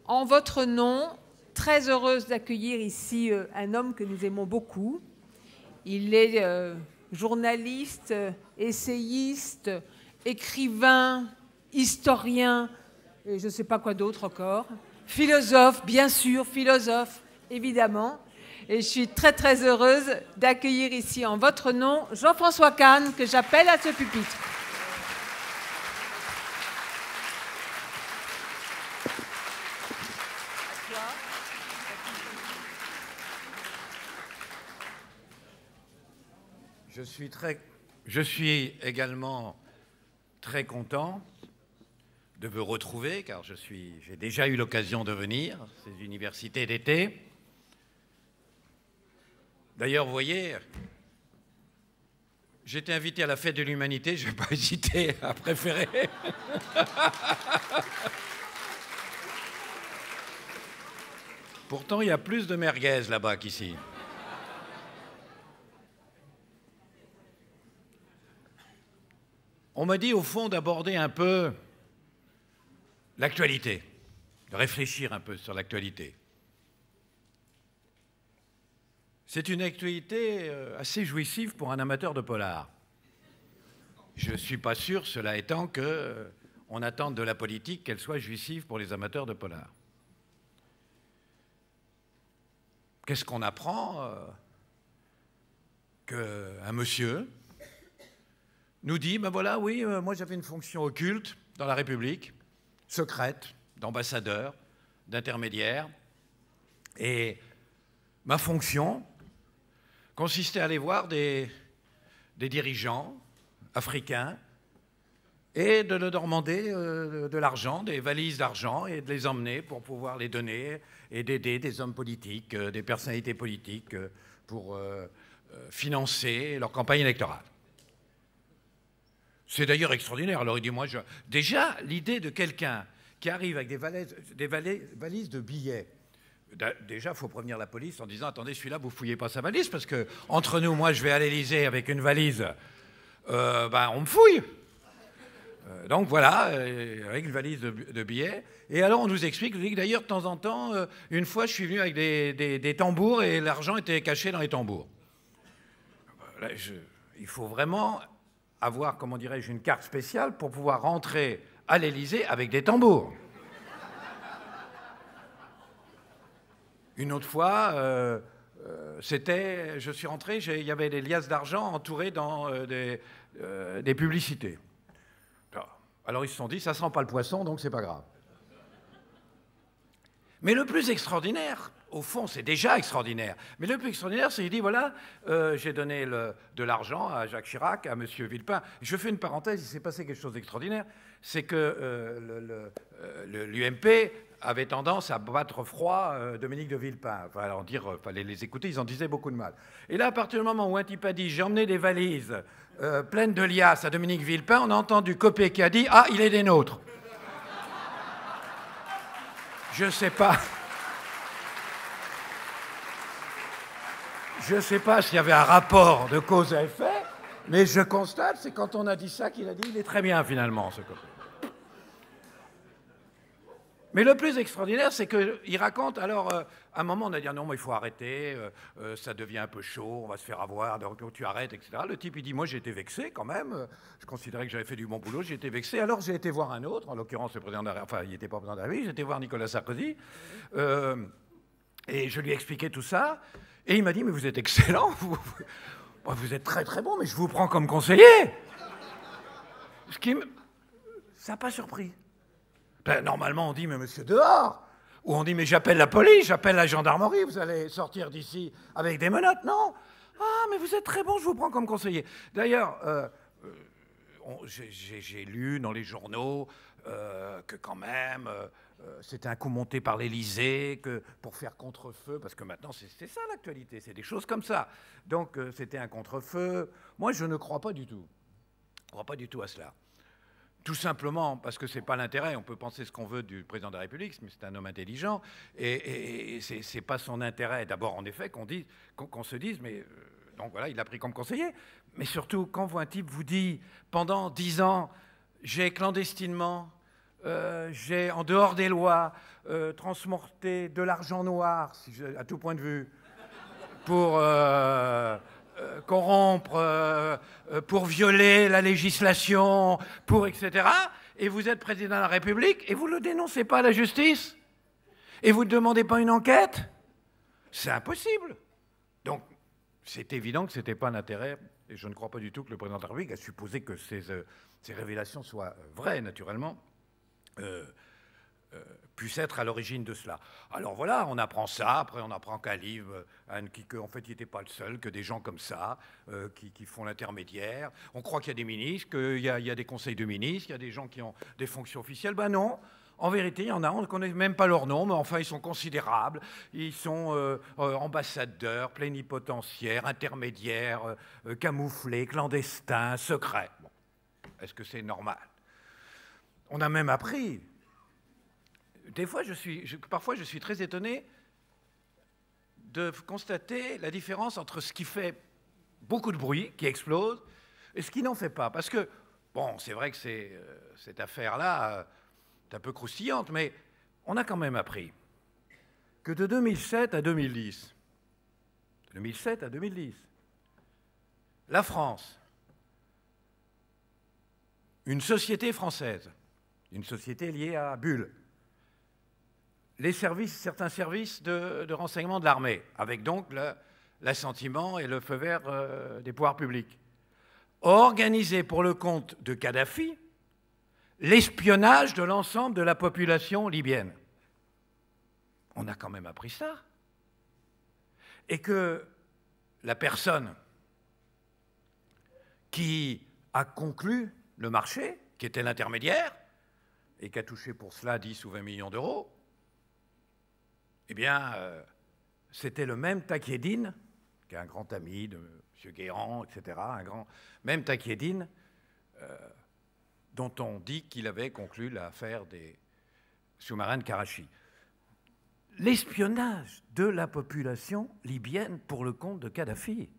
En votre nom, très heureuse d'accueillir ici un homme que nous aimons beaucoup. Il est journaliste, essayiste, écrivain, historien, et je ne sais pas quoi d'autre encore. Philosophe, bien sûr, philosophe, évidemment. Et je suis très très heureuse d'accueillir ici en votre nom Jean-François Kahn, que j'appelle à ce pupitre. Je suis également très content de vous retrouver, car j'ai déjà eu l'occasion de venir à ces universités d'été. D'ailleurs, vous voyez, j'étais invité à la fête de l'humanité, je n'ai pas hésité à préférer. Pourtant, il y a plus de merguez là-bas qu'ici. On m'a dit, au fond, d'aborder un peu l'actualité, de réfléchir un peu sur l'actualité. C'est une actualité assez jouissive pour un amateur de polar. Je ne suis pas sûr, cela étant, qu'on attende de la politique qu'elle soit jouissive pour les amateurs de polar. Qu'est-ce qu'on apprend qu'un monsieur nous dit, ben voilà, oui, moi j'avais une fonction occulte dans la République, secrète, d'ambassadeur, d'intermédiaire, et ma fonction consistait à aller voir des dirigeants africains et de leur demander de l'argent, des valises d'argent, et de les emmener pour pouvoir les donner et d'aider des hommes politiques, des personnalités politiques pour financer leur campagne électorale. C'est d'ailleurs extraordinaire. Alors il dit, moi, déjà, l'idée de quelqu'un qui arrive avec des valises de billets, déjà, il faut prévenir la police en disant, attendez, celui-là, vous ne fouillez pas sa valise, parce que entre nous, moi, je vais à l'Élysée avec une valise, on me fouille. Donc voilà, avec une valise de billets. Et alors, on nous explique, d'ailleurs, de temps en temps, une fois, je suis venu avec des tambours et l'argent était caché dans les tambours. Là, il faut vraiment avoir, comment dirais-je, une carte spéciale pour pouvoir rentrer à l'Élysée avec des tambours. Une autre fois, je suis rentré, il y avait des liasses d'argent entourées dans des publicités. Alors ils se sont dit, ça sent pas le poisson, donc c'est pas grave. Mais le plus extraordinaire, au fond, c'est déjà extraordinaire, mais le plus extraordinaire, c'est qu'il dit, voilà, j'ai donné de l'argent à Jacques Chirac, à M. Villepin. Je fais une parenthèse, il s'est passé quelque chose d'extraordinaire, c'est que l'UMP avait tendance à battre froid Dominique de Villepin. Enfin, alors dire, fallait les écouter, ils en disaient beaucoup de mal. Et là, à partir du moment où un type a dit, j'ai emmené des valises pleines de liasses à Dominique Villepin, on a entendu Copé qui a dit, ah, il est des nôtres. Je sais pas. Je ne sais pas s'il y avait un rapport de cause à effet, mais je constate, c'est quand on a dit ça qu'il a dit, il est très bien finalement, ce Copé. Mais le plus extraordinaire, c'est qu'il raconte, alors, à un moment, on a dit, non, mais il faut arrêter, ça devient un peu chaud, on va se faire avoir, donc tu arrêtes, etc. Le type, il dit, moi, j'ai été vexé quand même, je considérais que j'avais fait du bon boulot, j'ai été vexé, alors j'ai été voir un autre, en l'occurrence le président de la République, enfin, il n'était pas président de la République, j'ai été voir Nicolas Sarkozy, et je lui ai expliqué tout ça, et il m'a dit, mais vous êtes excellent, vous êtes très très bon, mais je vous prends comme conseiller. Ça n'a pas surpris. Ben, normalement, on dit, mais monsieur, dehors. Ou on dit, mais j'appelle la police, j'appelle la gendarmerie, vous allez sortir d'ici avec des menottes. Non. Ah, mais vous êtes très bon, je vous prends comme conseiller. D'ailleurs, j'ai lu dans les journaux que quand même, c'était un coup monté par l'Élysée pour faire contre-feu, parce que maintenant, c'est ça l'actualité, c'est des choses comme ça. Donc, c'était un contre-feu. Moi, je ne crois pas du tout. Je ne crois pas du tout à cela. Tout simplement parce que ce n'est pas l'intérêt. On peut penser ce qu'on veut du président de la République, mais c'est un homme intelligent. Et ce n'est pas son intérêt, d'abord, en effet, qu'on se dise, mais donc voilà, il l'a pris comme conseiller. Mais surtout, quand un type vous dit, pendant 10 ans, j'ai clandestinement j'ai, en dehors des lois, transporté de l'argent noir, à tout point de vue, pour corrompre, pour violer la législation, pour etc. Et vous êtes président de la République et vous ne le dénoncez pas à la justice? Et vous ne demandez pas une enquête? C'est impossible. Donc, c'est évident que ce n'était pas un intérêt, et je ne crois pas du tout que le président de la République a supposé que ces révélations soient vraies, naturellement, puissent être à l'origine de cela. Alors voilà, on apprend ça, après on apprend qu'un livre, qu'en fait il n'était pas le seul, que des gens comme ça, qui font l'intermédiaire. On croit qu'il y a des ministres, qu'il y a des conseils de ministres, qu'il y a des gens qui ont des fonctions officielles. Ben non. En vérité, il y en a, on ne connaît même pas leur nom, mais enfin, ils sont considérables. Ils sont ambassadeurs, plénipotentiaires, intermédiaires, camouflés, clandestins, secrets. Bon. Est-ce que c'est normal? On a même appris. Des fois, parfois, je suis très étonné de constater la différence entre ce qui fait beaucoup de bruit, qui explose, et ce qui n'en fait pas. Parce que, bon, c'est vrai que cette affaire-là... c'est un peu croustillante, mais on a quand même appris que de 2007 à 2010, la France, une société française, une société liée à Bull, certains services de renseignement de l'armée, avec donc l'assentiment et le feu vert des pouvoirs publics, organisé pour le compte de Kadhafi, l'espionnage de l'ensemble de la population libyenne. On a quand même appris ça. Et que la personne qui a conclu le marché, qui était l'intermédiaire, et qui a touché pour cela 10 ou 20 millions d'euros, eh bien, c'était le même Takieddine, qui est un grand ami de M. Guéant, etc., même Takieddine, dont on dit qu'il avait conclu l'affaire des sous-marins de Karachi. L'espionnage de la population libyenne pour le compte de Kadhafi,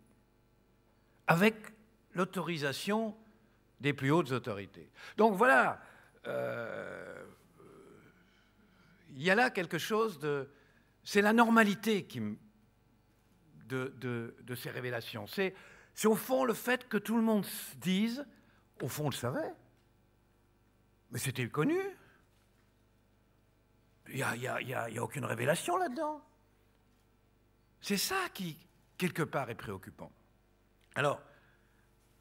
avec l'autorisation des plus hautes autorités. Donc voilà, il y a là quelque chose de... C'est la normalité de ces révélations. C'est au fond le fait que tout le monde se dise, au fond on le savait, mais c'était connu. Il n'y a aucune révélation là-dedans. C'est ça qui, quelque part, est préoccupant. Alors,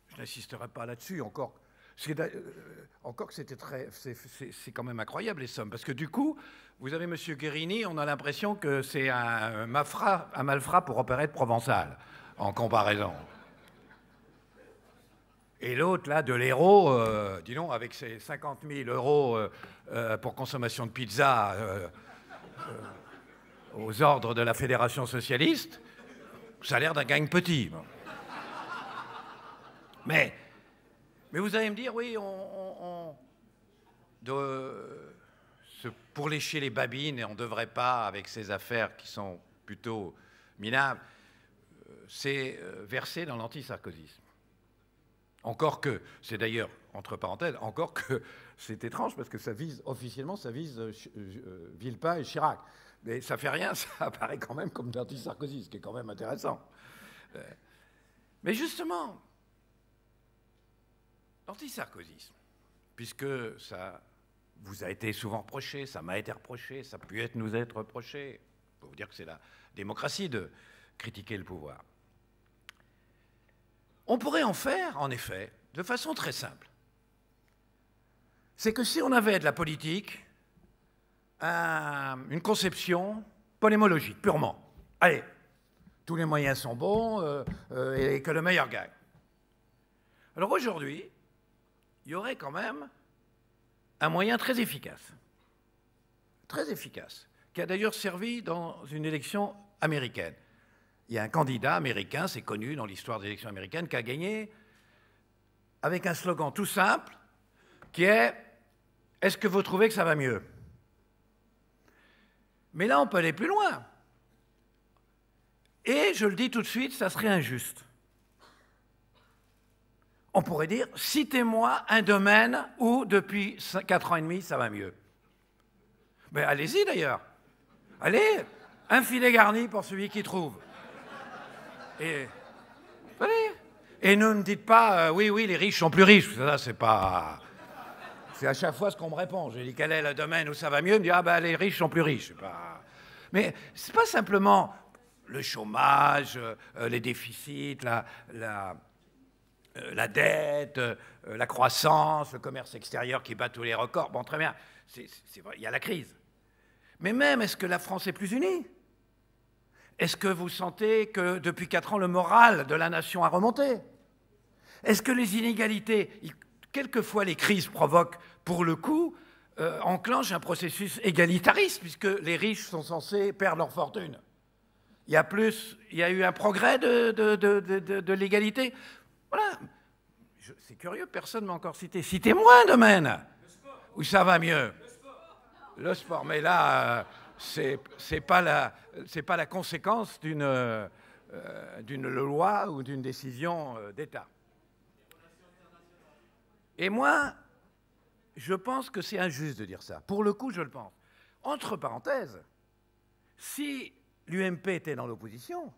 je n'insisterai pas là-dessus, encore que c'est quand même incroyable, les sommes, parce que du coup, vous avez M. Guérini, on a l'impression que c'est un malfrat pour opérette provençale, en comparaison. Et l'autre, là, de l'héros, dis donc, avec ses 50 000 euros pour consommation de pizza aux ordres de la Fédération socialiste, ça a l'air d'un gagne petit. Mais vous allez me dire, oui, pour lécher les babines, on ne devrait pas, avec ces affaires qui sont plutôt minables, c'est versé dans l'anti-sarkozysme. Encore que, c'est d'ailleurs, entre parenthèses, encore que c'est étrange parce que officiellement, ça vise Villepin et Chirac. Mais ça fait rien, ça apparaît quand même comme l'anti-Sarkozy, ce qui est quand même intéressant. Mais justement, l'anti-sarkozysme, puisque ça vous a été souvent reproché, ça m'a été reproché, ça a pu nous être reproché, il faut vous dire que c'est la démocratie de critiquer le pouvoir. On pourrait en faire, en effet, de façon très simple. C'est que si on avait de la politique, une conception polémologique, purement, allez, tous les moyens sont bons et que le meilleur gagne. Alors aujourd'hui, il y aurait quand même un moyen très efficace, qui a d'ailleurs servi dans une élection américaine. Il y a un candidat américain, c'est connu dans l'histoire des élections américaines, qui a gagné avec un slogan tout simple, qui est « Est-ce que vous trouvez que ça va mieux ?» Mais là, on peut aller plus loin. Et, je le dis tout de suite, ça serait injuste. on pourrait dire, citez-moi un domaine où, depuis 4 ans et demi, ça va mieux. Mais allez-y d'ailleurs. Allez, un filet garni pour celui qui trouve. Et, allez. Et ne me dites pas, oui, les riches sont plus riches. Ça, c'est pas... C'est à chaque fois ce qu'on me répond. Je dis, quel est le domaine où ça va mieux? On me dit, les riches sont plus riches. Pas... Mais c'est pas simplement le chômage, les déficits, la dette, la croissance, le commerce extérieur qui bat tous les records. Bon, très bien, c'est vrai, il y a la crise. Mais même, est-ce que la France est plus unie? Est-ce que vous sentez que depuis 4 ans, le moral de la nation a remonté? Est-ce que les inégalités, quelquefois les crises provoquent, pour le coup, enclenchent un processus égalitariste, puisque les riches sont censés perdre leur fortune? Il y a eu un progrès de l'égalité. Voilà. C'est curieux, personne ne m'a encore cité. Citez-moi un domaine où ça va mieux. Le sport. Mais là, c'est pas la conséquence d'une loi ou d'une décision d'État. Et moi, je pense que c'est injuste de dire ça. Pour le coup, je le pense. Entre parenthèses, si l'UMP était dans l'opposition,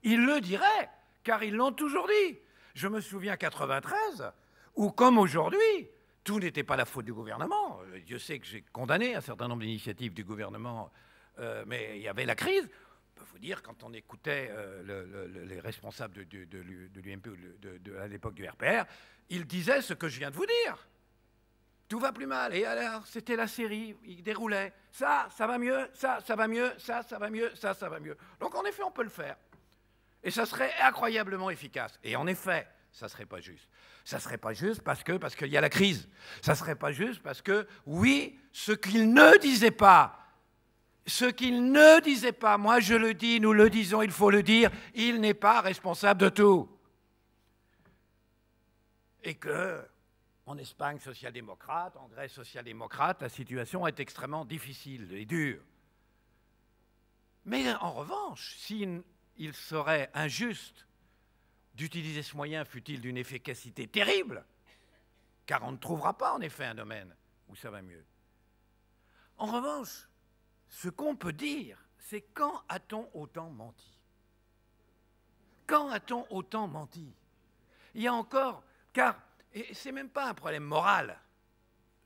ils le diraient, car ils l'ont toujours dit. Je me souviens 93, où comme aujourd'hui, tout n'était pas la faute du gouvernement. Dieu sait que j'ai condamné un certain nombre d'initiatives du gouvernement, mais il y avait la crise. Je peux vous dire, quand on écoutait les responsables de l'UMP ou à l'époque du RPR, ils disaient ce que je viens de vous dire. Tout va plus mal. Et alors, c'était la série, il déroulait. Ça va mieux, ça va mieux, ça va mieux, ça va mieux. Donc, en effet, on peut le faire. Et ça serait incroyablement efficace. Et en effet, ça ne serait pas juste. Ça ne serait pas juste parce qu'il y a la crise. Ça ne serait pas juste parce que, oui, ce qu'ils ne disaient pas, moi je le dis, nous le disons, il faut le dire, il n'est pas responsable de tout. Et que, en Espagne social-démocrate, en Grèce social-démocrate, la situation est extrêmement difficile et dure. Mais en revanche, s'il serait injuste d'utiliser ce moyen, fût-il d'une efficacité terrible, car on ne trouvera pas en effet un domaine où ça va mieux. En revanche, ce qu'on peut dire, c'est quand a-t-on autant menti? Quand a-t-on autant menti? Il y a encore, car ce n'est même pas un problème moral,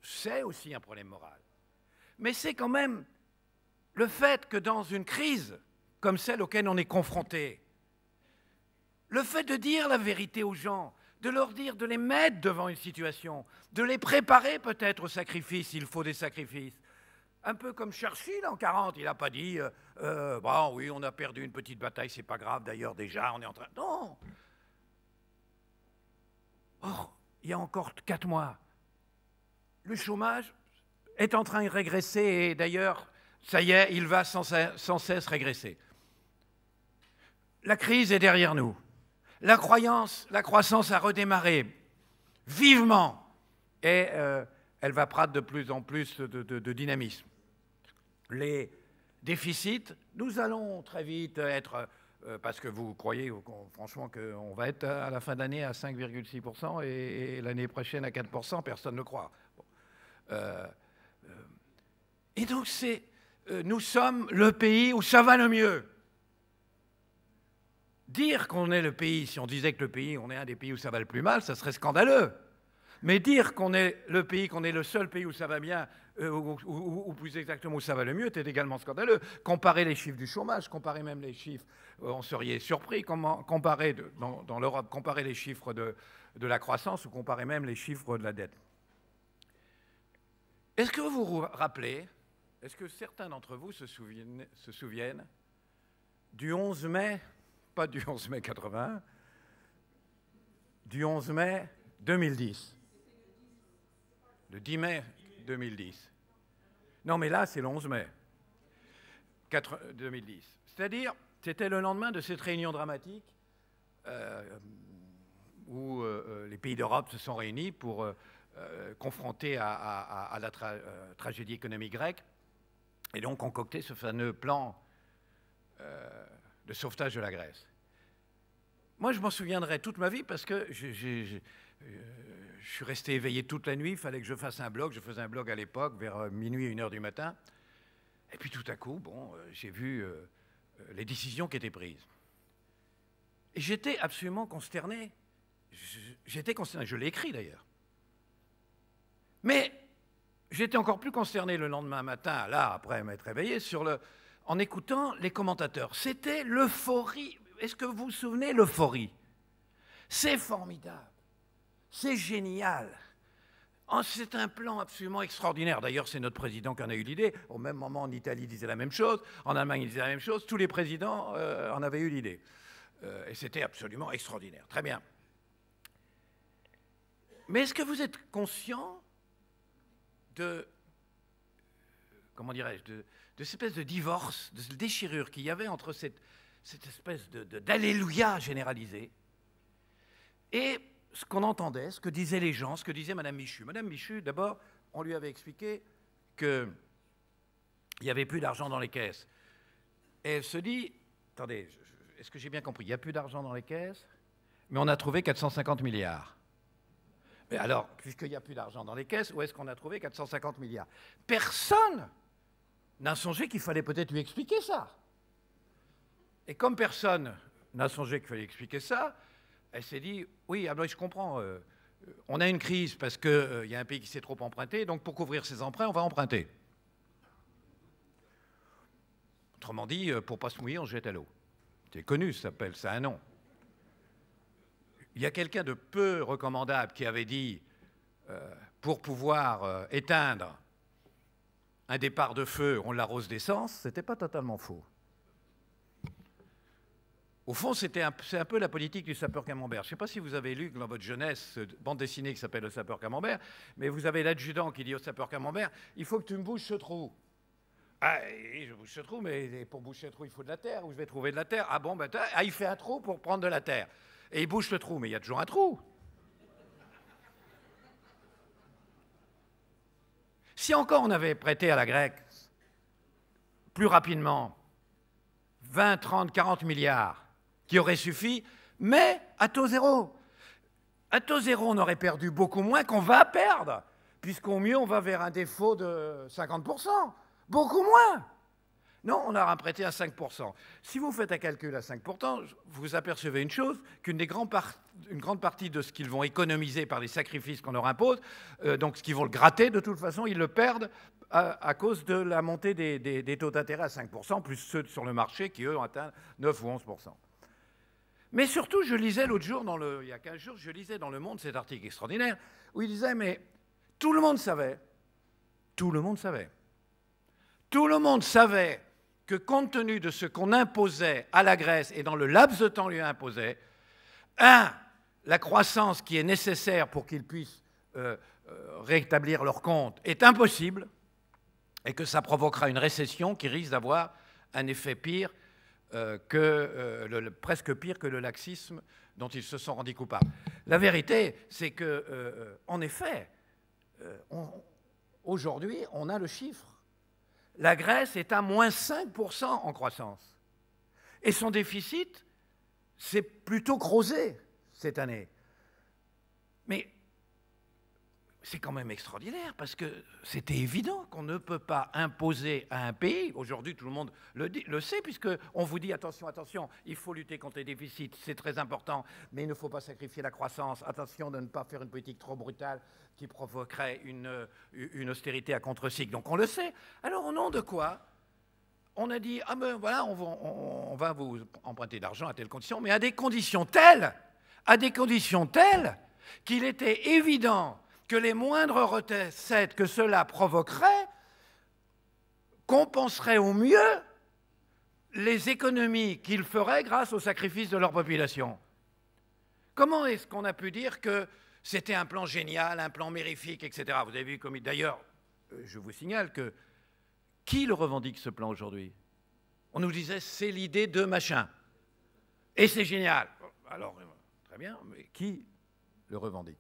c'est aussi un problème moral, mais c'est quand même le fait que dans une crise comme celle auquel on est confronté, le fait de dire la vérité aux gens, de leur dire, de les mettre devant une situation, de les préparer peut-être au sacrifice, s'il faut des sacrifices. Un peu comme Churchill en 1940, il n'a pas dit bon, oui, on a perdu une petite bataille, c'est pas grave, d'ailleurs, déjà, on est en train... Non. Or, il y a encore 4 mois, le chômage est en train de régresser et d'ailleurs, ça y est, il va sans cesse régresser. La crise est derrière nous. La croissance a redémarré vivement et elle va prendre de plus en plus de dynamisme. Les déficits, nous allons très vite être, parce que vous croyez franchement qu'on va être à la fin d'année à 5,6% et l'année prochaine à 4%, personne ne le croit. Bon. Et donc nous sommes le pays où ça va le mieux. Dire qu'on est le pays, si on disait que le pays, on est un des pays où ça va le plus mal, ça serait scandaleux. Mais dire qu'on est le pays, qu'on est le seul pays où ça va bien, ou plus exactement où ça va le mieux, c'est également scandaleux. Comparer les chiffres du chômage, comparer même les chiffres, on serait surpris, comparer dans l'Europe, comparer les chiffres de la croissance ou comparer même les chiffres de la dette. Est-ce que vous vous rappelez, est-ce que certains d'entre vous se souviennent du 11 mai, pas du 11 mai 80, du 11 mai 2010. Le 10 mai 2010. Non, mais là, c'est le 11 mai 2010. C'est-à-dire, c'était le lendemain de cette réunion dramatique où les pays d'Europe se sont réunis pour confronter à la tragédie économique grecque et donc concocter ce fameux plan de sauvetage de la Grèce. moi, je m'en souviendrai toute ma vie parce que je suis resté éveillé toute la nuit. Il fallait que je fasse un blog. Je faisais un blog à l'époque, vers minuit, 1h du matin. Et puis tout à coup, bon, j'ai vu les décisions qui étaient prises. Et j'étais absolument consterné. J'étais consterné. Je l'ai écrit d'ailleurs. Mais j'étais encore plus consterné le lendemain matin, là, après m'être réveillé, en écoutant les commentateurs. C'était l'euphorie. Est-ce que vous vous souvenez, l'euphorie? C'est formidable. C'est génial. C'est un plan absolument extraordinaire. D'ailleurs, c'est notre président qui en a eu l'idée. Au même moment, en Italie, il disait la même chose. En Allemagne, il disait la même chose. Tous les présidents en avaient eu l'idée. Et c'était absolument extraordinaire. Très bien. Mais est-ce que vous êtes conscient comment dirais-je, de cette espèce de divorce, de déchirure qu'il y avait entre cette espèce d'alléluia généralisé et ce qu'on entendait, ce que disaient les gens, ce que disait Madame Michu. Madame Michu, d'abord, on lui avait expliqué qu'il n'y avait plus d'argent dans les caisses. Et elle se dit, attendez, est-ce que j'ai bien compris? Il n'y a plus d'argent dans les caisses, mais on a trouvé 450 milliards. Mais alors, puisqu'il n'y a plus d'argent dans les caisses, où est-ce qu'on a trouvé 450 milliards? Personne n'a songé qu'il fallait peut-être lui expliquer ça. Et comme personne n'a songé qu'il fallait expliquer ça, elle s'est dit, oui, je comprends, on a une crise parce qu'il y a un pays qui s'est trop emprunté, donc pour couvrir ses emprunts, on va emprunter. Autrement dit, pour ne pas se mouiller, on se jette à l'eau. C'est connu, ça s'appelle, ça a un nom. Il y a quelqu'un de peu recommandable qui avait dit, pour pouvoir éteindre un départ de feu, on l'arrose d'essence. Ce n'était pas totalement faux. Au fond, c'est un peu la politique du sapeur camembert. Je ne sais pas si vous avez lu dans votre jeunesse une bande dessinée qui s'appelle Le sapeur camembert, mais vous avez l'adjudant qui dit au sapeur camembert, il faut que tu me bouches ce trou. Ah, je bouche ce trou, mais pour boucher le trou, il faut de la terre. Où je vais trouver de la terre? Ah bon, il fait un trou pour prendre de la terre. Et il bouche le trou, mais il y a toujours un trou. Si encore on avait prêté à la grecque, plus rapidement, 20, 30, 40 milliards, qui auraient suffi, mais à taux zéro. À taux zéro, on aurait perdu beaucoup moins qu'on va perdre, puisqu'au mieux, on va vers un défaut de 50%. Beaucoup moins. Non, on aura prêté à 5%. Si vous faites un calcul à 5%, vous apercevez une chose, une grande partie de ce qu'ils vont économiser par les sacrifices qu'on leur impose, donc ce qu'ils vont le gratter, de toute façon, ils le perdent à cause de la montée des taux d'intérêt à 5%, plus ceux sur le marché qui, eux, ont atteint 9 ou 11%. Mais surtout, je lisais l'autre jour, il y a 15 jours, je lisais dans Le Monde cet article extraordinaire, où il disait, mais tout le monde savait que compte tenu de ce qu'on imposait à la Grèce et dans le laps de temps lui imposait, la croissance qui est nécessaire pour qu'ils puissent rétablir leurs comptes est impossible et que ça provoquera une récession qui risque d'avoir un effet pire presque pire que le laxisme dont ils se sont rendus coupables. La vérité, c'est que, en effet, aujourd'hui, on a le chiffre. La Grèce est à moins 5% en croissance. Et son déficit s'est plutôt creusé cette année. Mais c'est quand même extraordinaire parce que c'était évident qu'on ne peut pas imposer à un pays, aujourd'hui tout le monde le sait, puisqu'on vous dit attention, attention, il faut lutter contre les déficits, c'est très important, mais il ne faut pas sacrifier la croissance, attention de ne pas faire une politique trop brutale qui provoquerait une austérité à contre-cycle. Donc on le sait. Alors au nom de quoi on a dit, ah ben voilà, on va vous emprunter d'argent à telles conditions, mais à des conditions telles qu'il était évident que les moindres recettes que cela provoquerait compenseraient au mieux les économies qu'ils feraient grâce au sacrifice de leur population. Comment est-ce qu'on a pu dire que c'était un plan génial, un plan mérifique, etc. Vous avez vu comme... D'ailleurs, je vous signale que qui le revendique ce plan aujourd'hui? On nous disait c'est l'idée de machin. Et c'est génial. Alors, très bien, mais qui le revendique?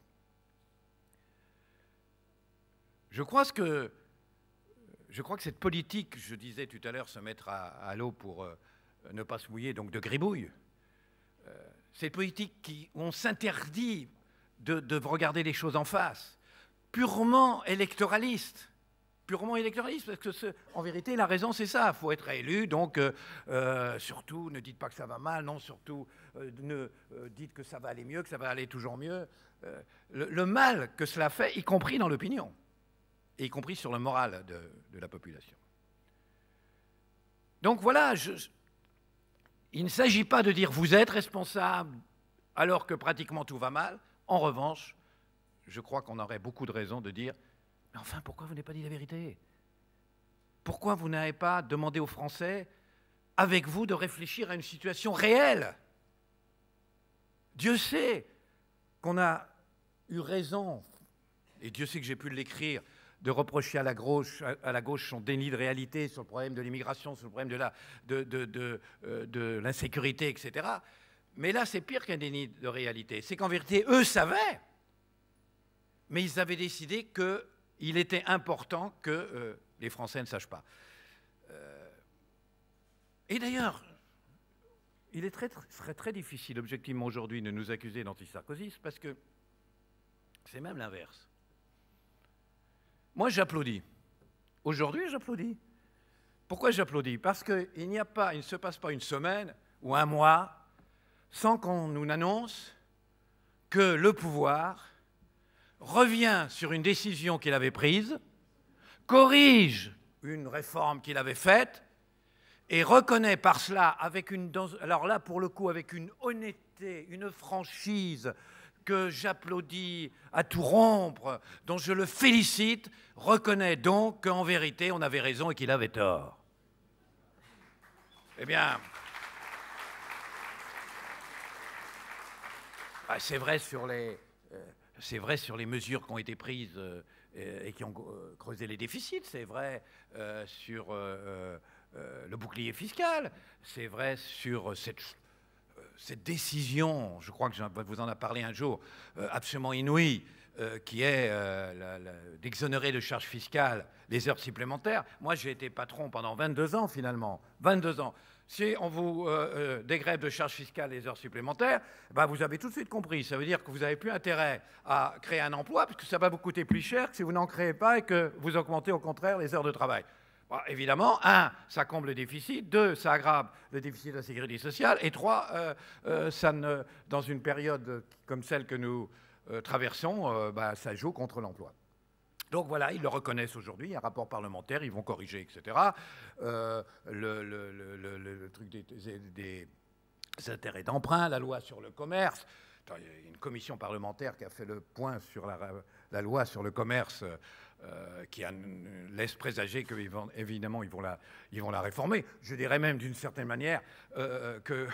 Je crois que cette politique, je disais tout à l'heure, se mettre à l'eau pour ne pas se mouiller, donc de gribouille, cette politique où on s'interdit de regarder les choses en face, purement électoraliste. Purement électoraliste, parce que en vérité, la raison, c'est ça. Il faut être élu, donc surtout, ne dites pas que ça va mal, non, surtout, dites que ça va aller mieux, que ça va aller toujours mieux. Le mal que cela fait, y compris dans l'opinion, et y compris sur le moral de la population. Donc voilà, il ne s'agit pas de dire vous êtes responsable alors que pratiquement tout va mal. En revanche, je crois qu'on aurait beaucoup de raisons de dire mais enfin, pourquoi vous n'avez pas dit la vérité? Pourquoi vous n'avez pas demandé aux Français, avec vous, de réfléchir à une situation réelle? Dieu sait qu'on a eu raison, et Dieu sait que j'ai pu l'écrire, de reprocher à la gauche son déni de réalité sur le problème de l'immigration, sur le problème de l'insécurité, etc. Mais là, c'est pire qu'un déni de réalité. C'est qu'en vérité, eux savaient, mais ils avaient décidé qu'il était important que les Français ne sachent pas. Et d'ailleurs, il serait très difficile, objectivement, aujourd'hui, de nous accuser d'antisarkozisme, parce que c'est même l'inverse. Moi, j'applaudis. Aujourd'hui, j'applaudis. Pourquoi j'applaudis? Parce qu'il ne se passe pas une semaine ou un mois sans qu'on nous annonce que le pouvoir revient sur une décision qu'il avait prise, corrige une réforme qu'il avait faite et reconnaît par cela, alors là, pour le coup, avec une honnêteté, une franchise que j'applaudis à tout rompre, dont je le félicite, reconnaît donc qu'en vérité, on avait raison et qu'il avait tort. Eh bien, c'est vrai sur les mesures qui ont été prises et qui ont creusé les déficits, c'est vrai sur le bouclier fiscal, c'est vrai sur cette décision, je crois que je vous en ai parlé un jour, absolument inouïe, qui est d'exonérer de charges fiscales les heures supplémentaires. Moi, j'ai été patron pendant 22 ans, finalement. 22 ans. Si on vous dégrève de charges fiscales les heures supplémentaires, ben vous avez tout de suite compris. Ça veut dire que vous n'avez plus intérêt à créer un emploi, puisque ça va vous coûter plus cher que si vous n'en créez pas et que vous augmentez au contraire les heures de travail. Bon, évidemment, 1, ça comble le déficit, 2, ça aggrave le déficit de la sécurité sociale, et 3, dans une période comme celle que nous traversons, ça joue contre l'emploi. Donc voilà, ils le reconnaissent aujourd'hui, il y a un rapport parlementaire, ils vont corriger, etc. Le truc des intérêts d'emprunt, la loi sur le commerce. Il y a une commission parlementaire qui a fait le point sur la loi sur le commerce qui laisse présager qu'évidemment ils vont la réformer. Je dirais même d'une certaine manière que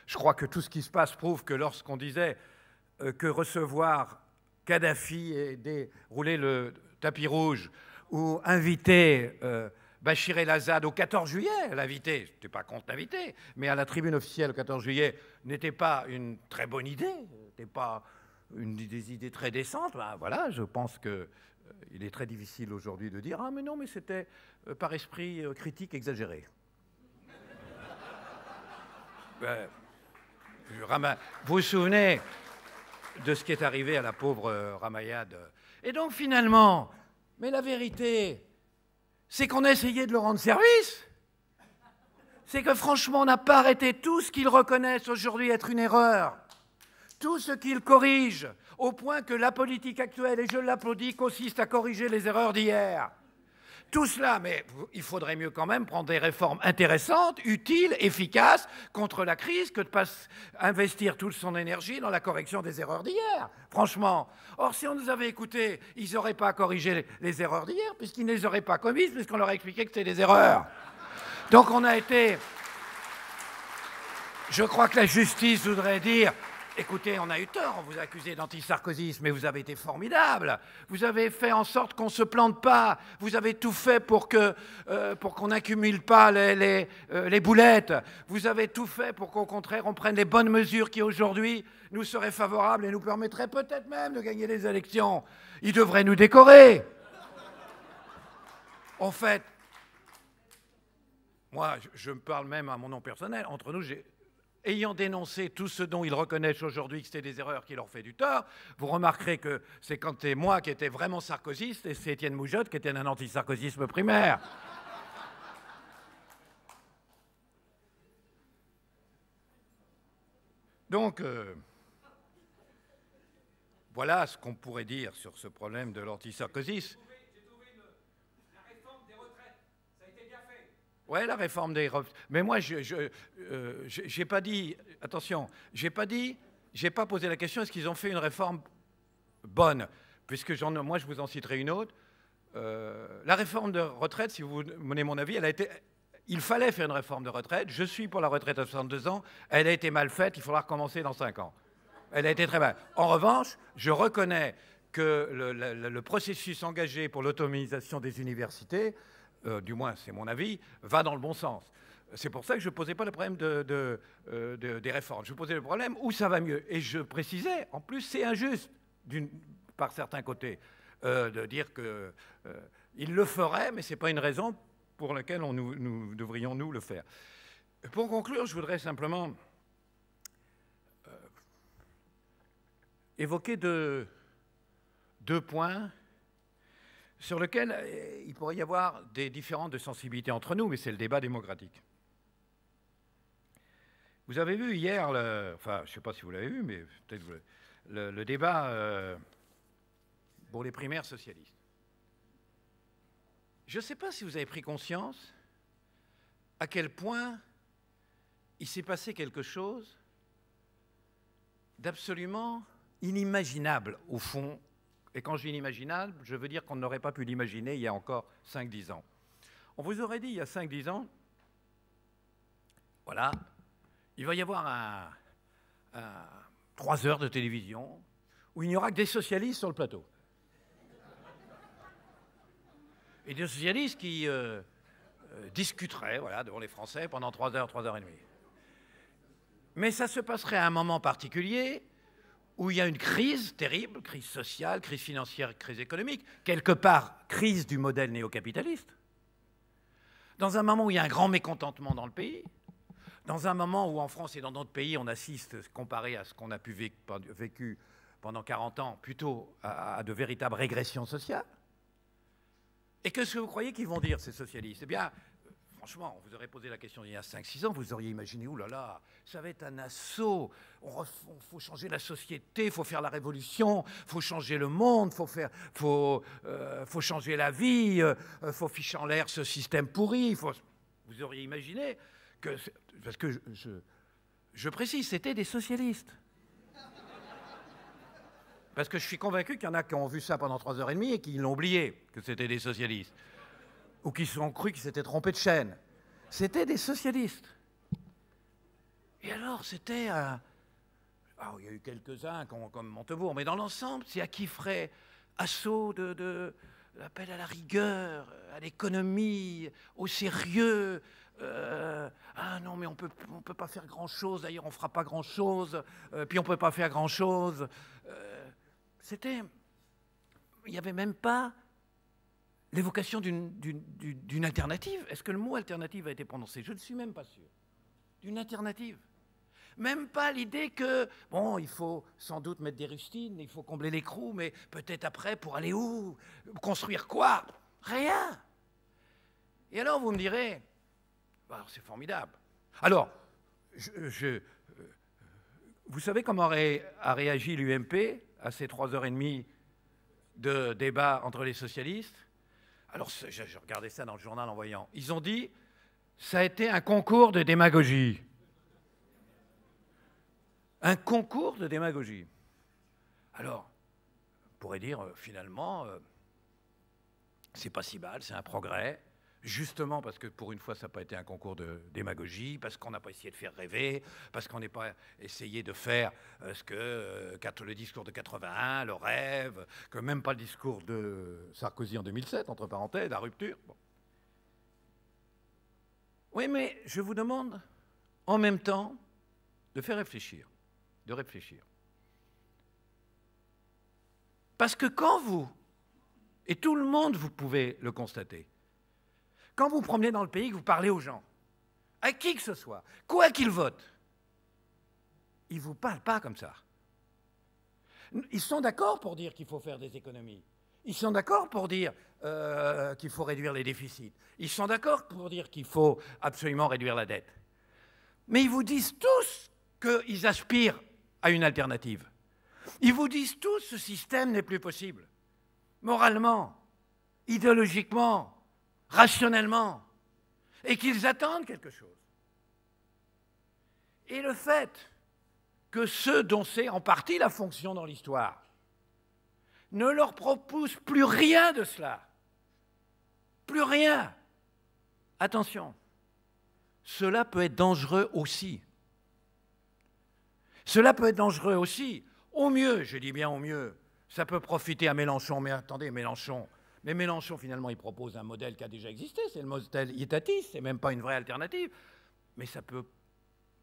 je crois que tout ce qui se passe prouve que lorsqu'on disait que recevoir Kadhafi et dérouler le tapis rouge ou inviter Bachir el-Assad au 14 juillet, l'inviter, je n'étais pas contre l'inviter, mais à la tribune officielle le 14 juillet n'était pas une très bonne idée, n'était pas des idées très décentes. Ben voilà, je pense qu'il est très difficile aujourd'hui de dire « Ah mais non, mais c'était par esprit critique exagéré ». Vous vous souvenez de ce qui est arrivé à la pauvre Ramayad. Et donc finalement, mais la vérité, c'est qu'on a essayé de leur rendre service. C'est que franchement, on n'a pas arrêté tout ce qu'ils reconnaissent aujourd'hui être une erreur. Tout ce qu'ils corrigent, au point que la politique actuelle, et je l'applaudis, consiste à corriger les erreurs d'hier. Tout cela, mais il faudrait mieux quand même prendre des réformes intéressantes, utiles, efficaces contre la crise que de ne pas investir toute son énergie dans la correction des erreurs d'hier. Franchement. Or, si on nous avait écoutés, ils n'auraient pas corrigé les erreurs d'hier, puisqu'ils ne les auraient pas commises, puisqu'on leur a expliqué que c'était des erreurs. Donc on a été... Je crois que la justice voudrait dire... Écoutez, on a eu tort, on vous a accusé d'antisarkozisme, mais vous avez été formidable. Vous avez fait en sorte qu'on ne se plante pas. Vous avez tout fait pour qu'on n'accumule pas les boulettes. Vous avez tout fait pour qu'au contraire, on prenne les bonnes mesures qui aujourd'hui nous seraient favorables et nous permettraient peut-être même de gagner les élections. Ils devraient nous décorer. En fait, moi, je me parle même à mon nom personnel. Entre nous, j'ai ayant dénoncé tout ce dont ils reconnaissent aujourd'hui que c'était des erreurs qui leur fait du tort, vous remarquerez que c'est quand c'est moi qui étais vraiment sarkozyste et c'est Étienne Moujotte qui était un anti-sarkozysme primaire. Donc, voilà ce qu'on pourrait dire sur ce problème de l'anti-sarkozysme. J'ai trouvé la réforme des retraites. Ça a été bien fait. Oui, la réforme des retraites. Mais moi, j'ai pas dit, attention, j'ai pas posé la question, est-ce qu'ils ont fait une réforme bonne? Puisque moi, je vous en citerai une autre. La réforme de retraite, si vous menez mon avis, il fallait faire une réforme de retraite. Je suis pour la retraite à 62 ans. Elle a été mal faite, il faudra recommencer dans 5 ans. Elle a été très mal. En revanche, je reconnais que le processus engagé pour l'autonomisation des universités, du moins c'est mon avis, va dans le bon sens. C'est pour ça que je ne posais pas le problème des réformes. Je posais le problème où ça va mieux. Et je précisais, en plus, c'est injuste, par certains côtés, de dire qu'il le ferait, mais ce n'est pas une raison pour laquelle nous devrions, nous, le faire. Pour conclure, je voudrais simplement évoquer deux points sur lesquels il pourrait y avoir des différences de sensibilité entre nous, mais c'est le débat démocratique. Vous avez vu hier, enfin, je ne sais pas si vous l'avez vu, mais peut-être le débat pour les primaires socialistes. Je ne sais pas si vous avez pris conscience à quel point il s'est passé quelque chose d'absolument inimaginable, au fond. Et quand je dis inimaginable, je veux dire qu'on n'aurait pas pu l'imaginer il y a encore 5-10 ans. On vous aurait dit il y a 5-10 ans, voilà, il va y avoir 3 heures de télévision où il n'y aura que des socialistes sur le plateau. Et des socialistes qui discuteraient, voilà, devant les Français pendant 3 heures, 3 heures et demie. Mais ça se passerait à un moment particulier où il y a une crise terrible, crise sociale, crise financière, crise économique, quelque part crise du modèle néocapitaliste, dans un moment où il y a un grand mécontentement dans le pays, dans un moment où en France et dans d'autres pays on assiste, comparé à ce qu'on a pu vécu pendant 40 ans, plutôt à de véritables régressions sociales. Et qu'est-ce que vous croyez qu'ils vont dire, ces socialistes? Eh bien, franchement, on vous aurait posé la question il y a 5-6 ans, vous auriez imaginé, oulala, ça va être un assaut, il faut changer la société, il faut faire la révolution, il faut changer le monde, il faut changer la vie, il faut ficher en l'air ce système pourri. Vous auriez imaginé que... Parce que je précise, c'était des socialistes. Parce que je suis convaincu qu'il y en a qui ont vu ça pendant 3 heures et demie et qui l'ont oublié, que c'était des socialistes. Ou qui se sont cru qu'ils s'étaient trompés de chaîne. C'était des socialistes. Et alors, c'était... Alors, il y a eu quelques-uns comme Montebourg, mais dans l'ensemble, c'est à qui ferait assaut de l'appel à la rigueur, à l'économie, au sérieux. Ah non, mais on peut pas faire grand-chose, d'ailleurs, on fera pas grand-chose, puis on peut pas faire grand-chose. Il n'y avait même pas l'évocation d'une alternative. Est-ce que le mot alternative a été prononcé? Je ne suis même pas sûr. D'une alternative. Même pas l'idée que, bon, il faut sans doute mettre des rustines, il faut combler les trous, mais peut-être après, pour aller où? Construire quoi? Rien. Et alors, vous me direz, bah, c'est formidable. Alors, vous savez comment a réagi l'UMP à ces 3 heures et demie de débat entre les socialistes? Alors, je regardais ça dans le journal en voyant. Ils ont dit, ça a été un concours de démagogie. Un concours de démagogie. Alors, on pourrait dire, finalement, c'est pas si mal, c'est un progrès. Justement parce que pour une fois, ça n'a pas été un concours de démagogie, parce qu'on n'a pas essayé de faire rêver, parce qu'on n'a pas essayé de faire ce que le discours de 81, le rêve, que même pas le discours de Sarkozy en 2007, entre parenthèses, la rupture. Bon. Oui, mais je vous demande en même temps de faire réfléchir, de réfléchir. Parce que quand vous, et tout le monde, vous pouvez le constater, quand vous promenez dans le pays, que vous parlez aux gens, à qui que ce soit, quoi qu'ils votent, ils ne vous parlent pas comme ça. Ils sont d'accord pour dire qu'il faut faire des économies. Ils sont d'accord pour dire qu'il faut réduire les déficits. Ils sont d'accord pour dire qu'il faut absolument réduire la dette. Mais ils vous disent tous qu'ils aspirent à une alternative. Ils vous disent tous que ce système n'est plus possible. Moralement, idéologiquement, rationnellement. Et qu'ils attendent quelque chose. Et le fait que ceux dont c'est en partie la fonction dans l'histoire ne leur propose plus rien de cela. Plus rien. Attention, cela peut être dangereux aussi. Cela peut être dangereux aussi. Au mieux, je dis bien au mieux, ça peut profiter à Mélenchon. Mais attendez, Mélenchon, finalement, il propose un modèle qui a déjà existé. C'est le modèle étatiste, c'est même pas une vraie alternative. Mais ça peut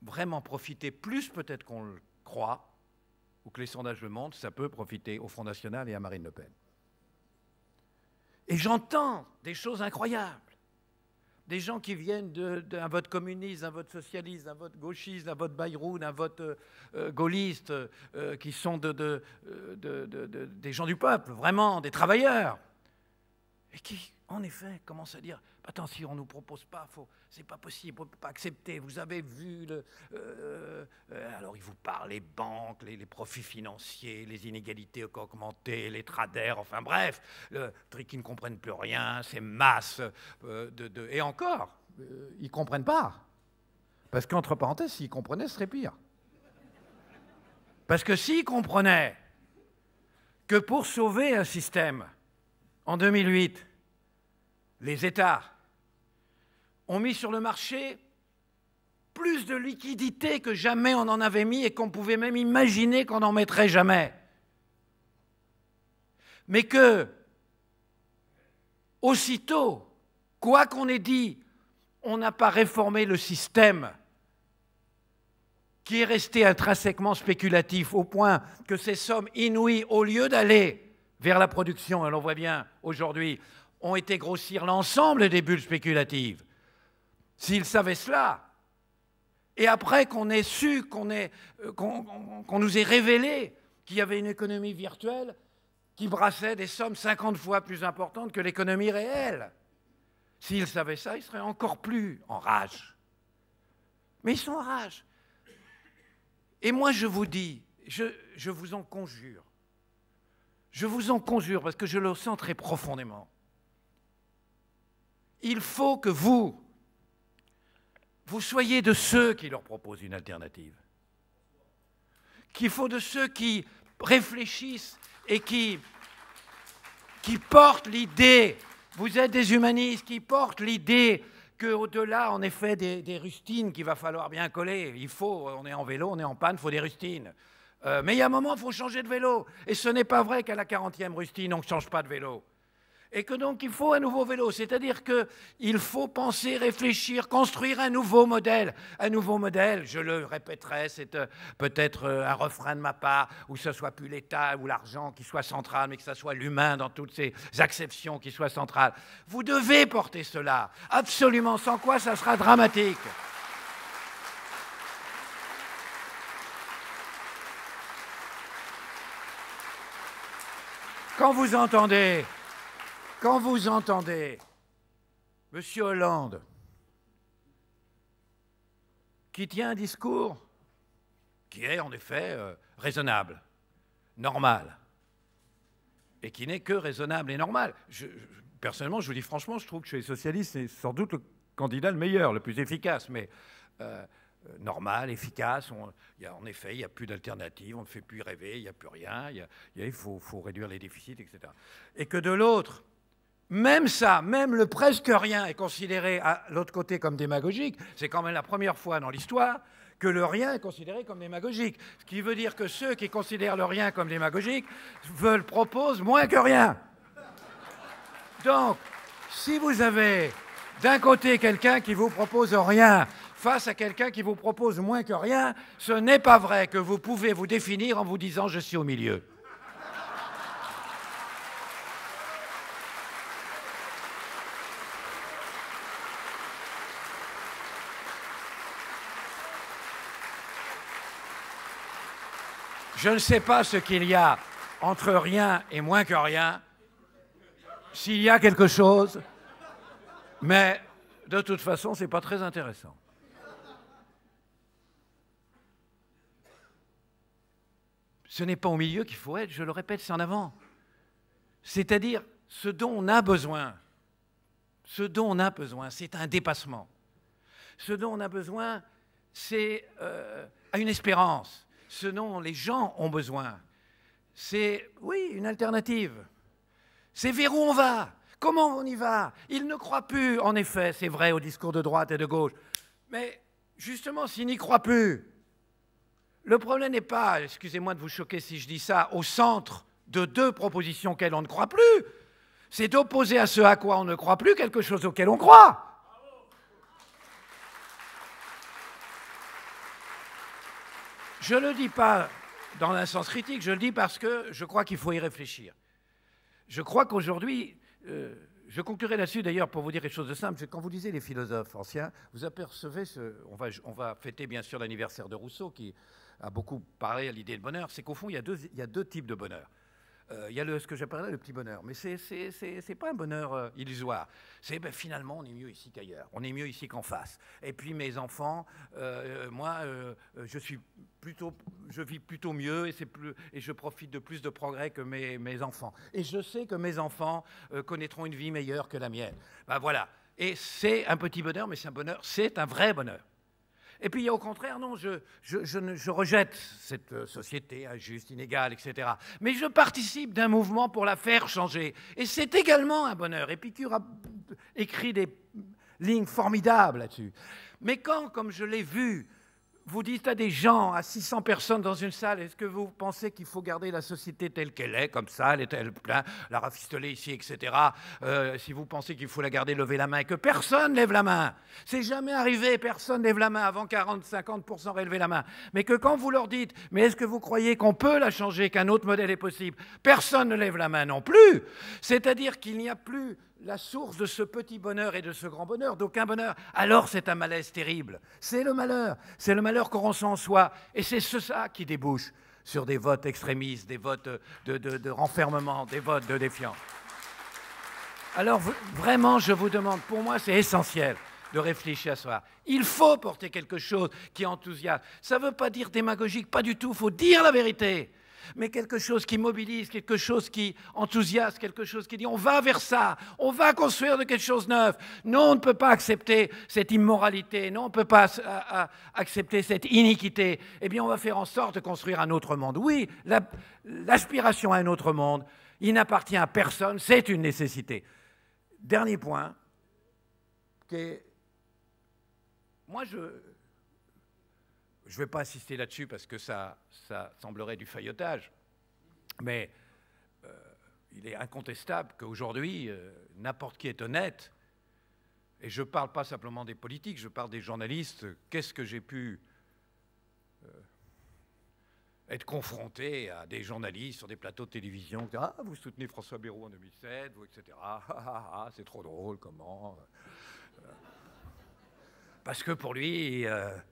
vraiment profiter plus peut-être qu'on le croit, ou que les sondages le montrent, ça peut profiter au Front National et à Marine Le Pen. Et j'entends des choses incroyables. Des gens qui viennent d'un vote communiste, d'un vote socialiste, d'un vote gauchiste, d'un vote Bayrou, d'un vote gaulliste, qui sont des gens du peuple, vraiment, des travailleurs, et qui, en effet, commencent à dire « Attends, si on ne nous propose pas, c'est pas possible, on ne peut pas accepter, vous avez vu alors ils vous parlent les banques, les profits financiers, les inégalités augmentées, les traders, enfin bref, le truc qui ne comprennent plus rien, ces masses et encore, ils ne comprennent pas. Parce qu'entre parenthèses, s'ils comprenaient, ce serait pire. Parce que s'ils comprenaient que pour sauver un système, en 2008, les États ont mis sur le marché plus de liquidités que jamais on en avait mis et qu'on pouvait même imaginer qu'on n'en mettrait jamais. Mais que, aussitôt, quoi qu'on ait dit, on n'a pas réformé le système qui est resté intrinsèquement spéculatif au point que ces sommes inouïes, au lieu d'aller vers la production, et l'on voit bien aujourd'hui, ont été grossir l'ensemble des bulles spéculatives. S'ils savaient cela, et après qu'on ait su, qu'on nous ait révélé qu'il y avait une économie virtuelle qui brassait des sommes 50 fois plus importantes que l'économie réelle, s'ils savaient ça, ils seraient encore plus en rage. Mais ils sont en rage. Et moi, je vous dis, je vous en conjure, parce que je le sens très profondément, il faut que vous soyez de ceux qui leur proposent une alternative. Qu'il faut de ceux qui réfléchissent et qui portent l'idée, vous êtes des humanistes, qui portent l'idée qu'au-delà, en effet, des rustines qu'il va falloir bien coller, on est en vélo, on est en panne, il faut des rustines. Mais il y a un moment, il faut changer de vélo. Et ce n'est pas vrai qu'à la 40e rustine, on ne change pas de vélo. Et que donc il faut un nouveau vélo, c'est-à-dire qu'il faut penser, réfléchir, construire un nouveau modèle. Un nouveau modèle, je le répéterai, c'est peut-être un refrain de ma part, où ce ne soit plus l'État ou l'argent qui soit central, mais que ce soit l'humain dans toutes ses acceptions qui soit central. Vous devez porter cela, absolument, sans quoi ça sera dramatique. Quand vous entendez M. Hollande, qui tient un discours qui est en effet raisonnable, normal, et qui n'est que raisonnable et normal. Personnellement, je vous dis franchement, je trouve que chez les socialistes, c'est sans doute le candidat le meilleur, le plus efficace, mais normal, efficace. En effet, il n'y a plus d'alternative, on ne fait plus rêver, il n'y a plus rien, il faut réduire les déficits, etc. Et que de l'autre, même ça, même le presque rien est considéré à l'autre côté comme démagogique. C'est quand même la première fois dans l'histoire que le rien est considéré comme démagogique. Ce qui veut dire que ceux qui considèrent le rien comme démagogique proposent moins que rien. Donc, si vous avez d'un côté quelqu'un qui vous propose rien face à quelqu'un qui vous propose moins que rien, ce n'est pas vrai que vous pouvez vous définir en vous disant « je suis au milieu ». Je ne sais pas ce qu'il y a entre rien et moins que rien, s'il y a quelque chose, mais de toute façon, ce n'est pas très intéressant. Ce n'est pas au milieu qu'il faut être, je le répète, c'est en avant. C'est-à-dire, ce dont on a besoin, c'est un dépassement. Ce dont on a besoin, c'est une espérance. Ce dont les gens ont besoin, c'est, oui, une alternative. C'est vers où on va, comment on y va. Ils ne croient plus, en effet, c'est vrai, au discours de droite et de gauche. Mais justement, s'ils n'y croient plus, le problème n'est pas, excusez-moi de vous choquer si je dis ça, au centre de deux propositions auxquelles on ne croit plus. C'est d'opposer à ce à quoi on ne croit plus quelque chose auquel on croit. Je ne le dis pas dans un sens critique, je le dis parce que je crois qu'il faut y réfléchir. Je crois qu'aujourd'hui, je conclurai là-dessus d'ailleurs pour vous dire quelque chose de simple, quand vous lisez les philosophes anciens, vous apercevez, on va fêter bien sûr l'anniversaire de Rousseau qui a beaucoup parlé à l'idée de bonheur, c'est qu'au fond il y a deux types de bonheur. Il y a ce que j'appellerais le petit bonheur, mais c'est pas un bonheur illusoire. C'est finalement on est mieux ici qu'ailleurs, on est mieux ici qu'en face. Et puis mes enfants, moi je vis plutôt mieux et je profite de plus de progrès que mes enfants. Et je sais que mes enfants connaîtront une vie meilleure que la mienne. Ben voilà. Et c'est un petit bonheur, mais c'est un bonheur, c'est un vrai bonheur. Et puis, au contraire, non, je rejette cette société injuste, inégale, etc. Mais je participe d'un mouvement pour la faire changer. Et c'est également un bonheur. Épicure a écrit des lignes formidables là-dessus. Mais quand, comme je l'ai vu, vous dites à des gens, à 600 personnes dans une salle, est-ce que vous pensez qu'il faut garder la société telle qu'elle est, comme ça, elle est telle, la rafistoler ici, etc. Si vous pensez qu'il faut la garder, levez la main, et que personne lève la main. C'est jamais arrivé, personne lève la main, avant 40-50% relevez la main. Mais que quand vous leur dites, mais est-ce que vous croyez qu'on peut la changer, qu'un autre modèle est possible, personne ne lève la main non plus. C'est-à-dire qu'il n'y a plus la source de ce petit bonheur et de ce grand bonheur, d'aucun bonheur, alors c'est un malaise terrible. C'est le malheur qu'on ressent en soi, et c'est ça qui débouche sur des votes extrémistes, des votes de renfermement, des votes de défiance. Alors vraiment, je vous demande, pour moi c'est essentiel de réfléchir à ça. Il faut porter quelque chose qui enthousiasme. Ça ne veut pas dire démagogique, pas du tout, il faut dire la vérité. Mais quelque chose qui mobilise, quelque chose qui enthousiasme, quelque chose qui dit on va vers ça, on va construire de quelque chose de neuf. Non, on ne peut pas accepter cette immoralité, non, on ne peut pas accepter cette iniquité. Eh bien, on va faire en sorte de construire un autre monde. Oui, l'aspiration à un autre monde, il n'appartient à personne, c'est une nécessité. Dernier point, moi je ne vais pas insister là-dessus parce que ça semblerait du faillotage, mais il est incontestable qu'aujourd'hui, n'importe qui est honnête, et je ne parle pas simplement des politiques, je parle des journalistes, qu'est-ce que j'ai pu être confronté à des journalistes sur des plateaux de télévision, qui disent, ah, vous soutenez François Bayrou en 2007, vous, etc. C'est trop drôle, comment parce que pour lui,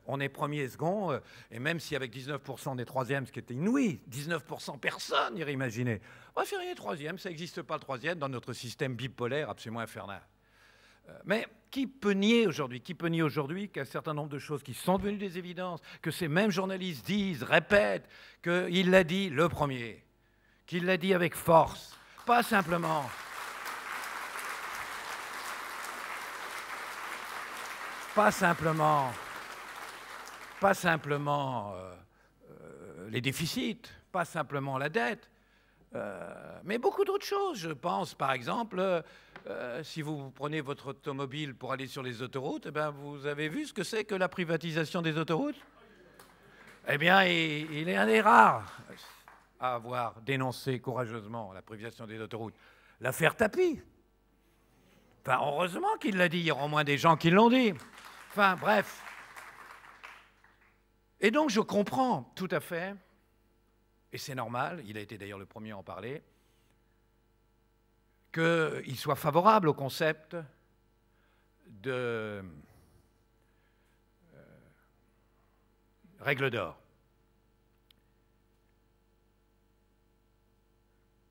on est premier et second, et même si avec 19% on est troisième, ce qui était inouï, 19% personne n'irait imaginer. On va faire rien troisième, ça n'existe pas le troisième dans notre système bipolaire absolument infernal. Mais qui peut nier aujourd'hui qu'un certain nombre de choses qui sont devenues des évidences, que ces mêmes journalistes disent, répètent, qu'il l'a dit le premier, qu'il l'a dit avec force, pas simplement... Pas simplement les déficits, pas simplement la dette, mais beaucoup d'autres choses. Je pense, par exemple, si vous prenez votre automobile pour aller sur les autoroutes, eh bien, vous avez vu ce que c'est que la privatisation des autoroutes? Eh bien, il est un des rares à avoir dénoncé courageusement la privatisation des autoroutes. L'affaire Tapie. Enfin, heureusement qu'il l'a dit, il y aura au moins des gens qui l'ont dit. Enfin, bref. Et donc, je comprends tout à fait, et c'est normal, il a été d'ailleurs le premier à en parler, qu'il soit favorable au concept de règle d'or.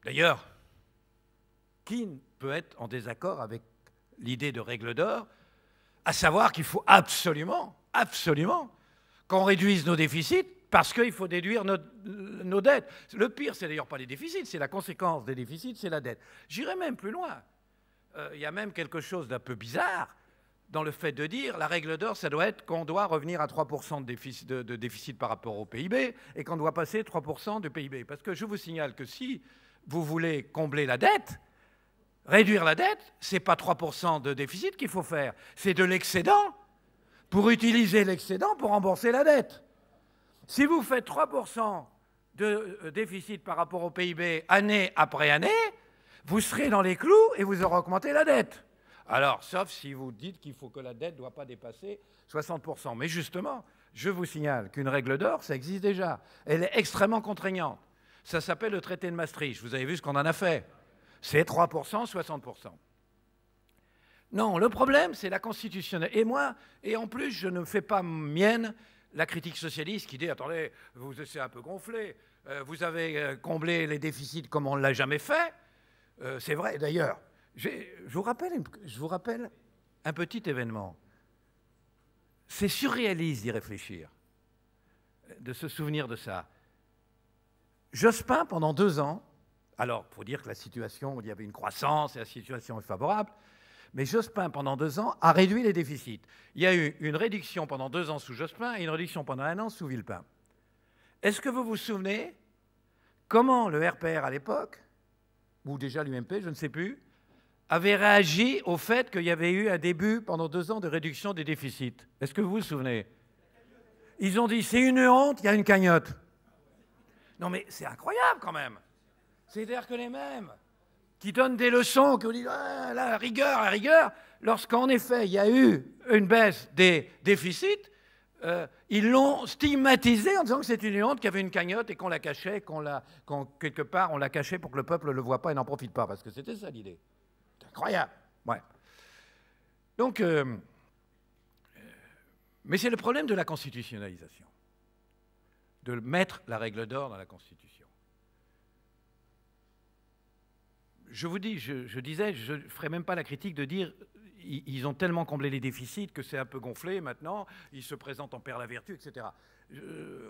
D'ailleurs, qui peut être en désaccord avec l'idée de règle d'or, à savoir qu'il faut absolument, absolument, qu'on réduise nos déficits parce qu'il faut déduire nos dettes. Le pire, c'est d'ailleurs pas les déficits, c'est la conséquence des déficits, c'est la dette. J'irai même plus loin. Il y a même quelque chose d'un peu bizarre dans le fait de dire la règle d'or, ça doit être qu'on doit revenir à 3% de déficit par rapport au PIB et qu'on doit passer 3% de PIB. Parce que je vous signale que si vous voulez combler la dette, réduire la dette, ce n'est pas 3% de déficit qu'il faut faire, c'est de l'excédent pour utiliser l'excédent pour rembourser la dette. Si vous faites 3% de déficit par rapport au PIB année après année, vous serez dans les clous et vous aurez augmenté la dette. Alors, sauf si vous dites qu'il faut que la dette ne doit pas dépasser 60%. Mais justement, je vous signale qu'une règle d'or, ça existe déjà. Elle est extrêmement contraignante. Ça s'appelle le traité de Maastricht. Vous avez vu ce qu'on en a fait. C'est 3%, 60%. Non, le problème, c'est la constitutionnelle. Et en plus, je ne fais pas mienne la critique socialiste qui dit « Attendez, vous êtes un peu gonflé, vous avez comblé les déficits comme on ne l'a jamais fait. » C'est vrai, d'ailleurs. Je vous rappelle un petit événement. C'est surréaliste d'y réfléchir, de se souvenir de ça. Jospin, pendant 2 ans, alors, il faut dire que la situation, il y avait une croissance et la situation est favorable, mais Jospin, pendant 2 ans, a réduit les déficits. Il y a eu une réduction pendant 2 ans sous Jospin et une réduction pendant 1 an sous Villepin. Est-ce que vous vous souvenez comment le RPR à l'époque, ou déjà l'UMP, je ne sais plus, avait réagi au fait qu'il y avait eu un début, pendant 2 ans, de réduction des déficits? Est-ce que vous vous souvenez? Ils ont dit, c'est une honte, il y a une cagnotte. Non mais c'est incroyable quand même. C'est-à-dire que les mêmes qui donnent des leçons, qui ont dit ah, la rigueur, lorsqu'en effet il y a eu une baisse des déficits, ils l'ont stigmatisé en disant que c'est une honte, qu'il y avait une cagnotte et qu'on la cachait, quelque part on la cachait pour que le peuple ne le voit pas et n'en profite pas, parce que c'était ça l'idée. C'est incroyable. Ouais. Donc, mais c'est le problème de la constitutionnalisation, de mettre la règle d'or dans la Constitution. Je vous dis, je disais, je ne ferai même pas la critique de dire ils ont tellement comblé les déficits que c'est un peu gonflé maintenant, ils se présentent en père la vertu, etc.